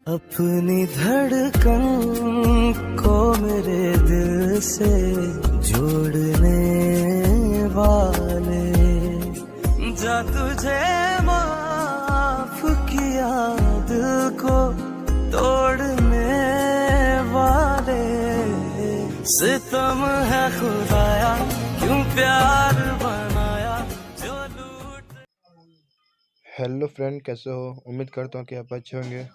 अपनी धड़कन को मेरे दिल से जोड़ने वाले, जा तुझे माफ किया दिल को तोड़ने वाले, सितम है खुदाया क्यों प्यार बनाया जो लूट। हेलो फ्रेंड, कैसे हो? उम्मीद करता हूँ कि आप अच्छे होंगे।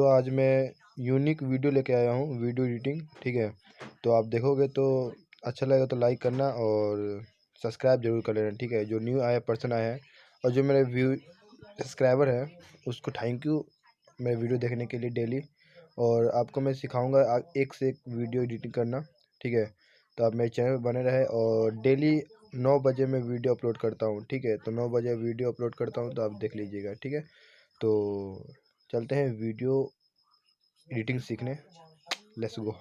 आज मैं यूनिक वीडियो लेके आया हूँ, वीडियो एडिटिंग। ठीक है, तो आप देखोगे तो अच्छा लगेगा तो लाइक करना और सब्सक्राइब जरूर कर लेना। ठीक है, जो न्यू आया पर्सन आया है और जो मेरे सब्सक्राइबर है उसको थैंक यू मेरे वीडियो देखने के लिए डेली। और आपको मैं सिखाऊंगा एक से एक वीडियो एडिटिंग करना। ठीक है, तो आप मेरे चैनल पर बने रहे और डेली 9 बजे मैं वीडियो अपलोड करता हूँ। ठीक है, तो 9 बजे वीडियो अपलोड करता हूँ तो आप देख लीजिएगा। ठीक है, तो चलते हैं वीडियो एडिटिंग सीखने। Let's go.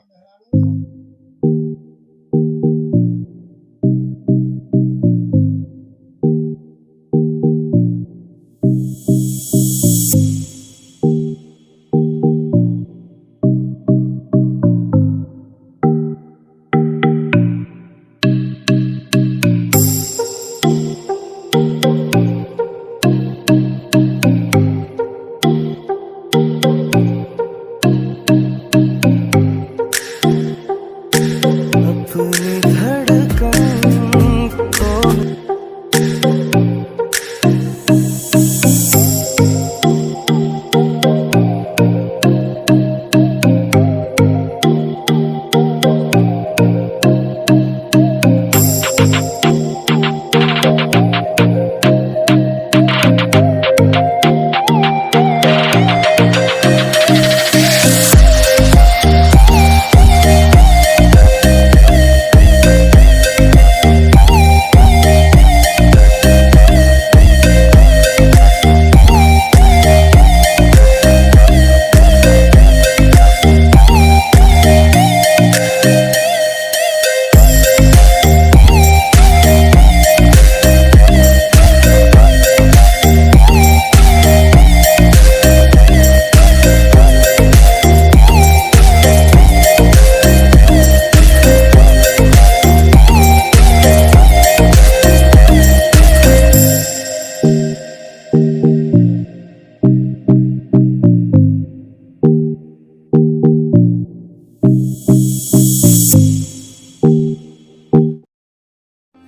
अपनी धड़कन को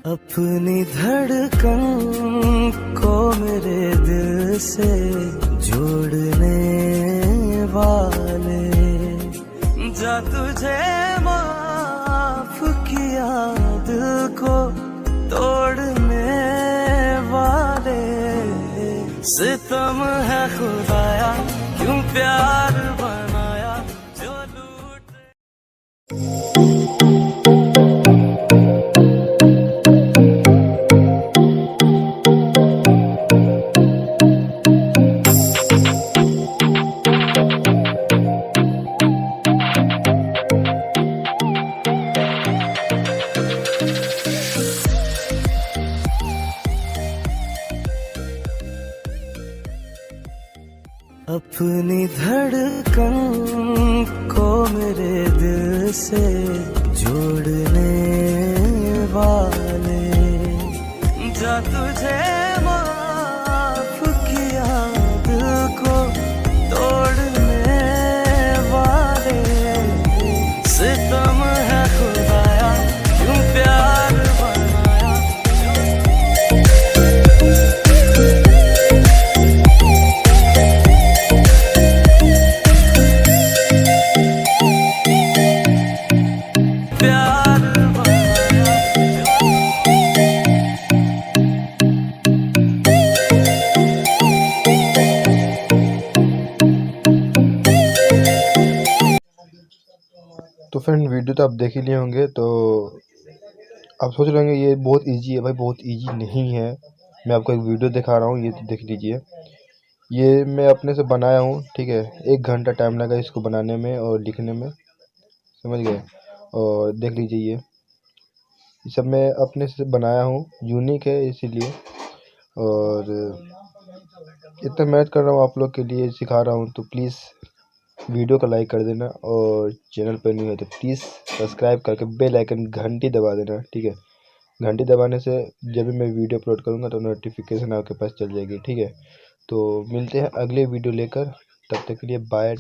अपनी धड़कन को मेरे दिल से जोड़ने वाले, जा तुझे माफ किया दिल को तोड़ने वाले, सितम है खुदाया क्यों प्यार बनाया जो लूट। अपनी धड़कन को मेरे दिल से जोड़ने वाले, जा तुझे माफ किया दिल को तोड़ने वाले, सितम है खुदाया क्यों प्यार बनाया। तो फ्रेंड, वीडियो तो आप देख ही लिए होंगे, तो आप सोच रहे होंगे ये बहुत इजी है। भाई बहुत इजी नहीं है। मैं आपको एक वीडियो दिखा रहा हूँ, ये देख लीजिए। ये मैं अपने से बनाया हूँ। ठीक है, 1 घंटा टाइम लगा इसको बनाने में और लिखने में, समझ गए? और देख लीजिए, ये सब मैं अपने से बनाया हूँ, यूनिक है इसीलिए। और इतना मेहनत कर रहा हूँ आप लोग के लिए, सिखा रहा हूँ, तो प्लीज़ वीडियो को लाइक कर देना, और चैनल पर नहीं हो तो प्लीज़ सब्सक्राइब करके बेल आइकन घंटी दबा देना, ठीक है। घंटी दबाने से जब भी मैं वीडियो अपलोड करूँगा तो नोटिफिकेशन आपके पास चल जाएगी, ठीक है। तो मिलते हैं अगले वीडियो लेकर, तब तक के लिए बाय।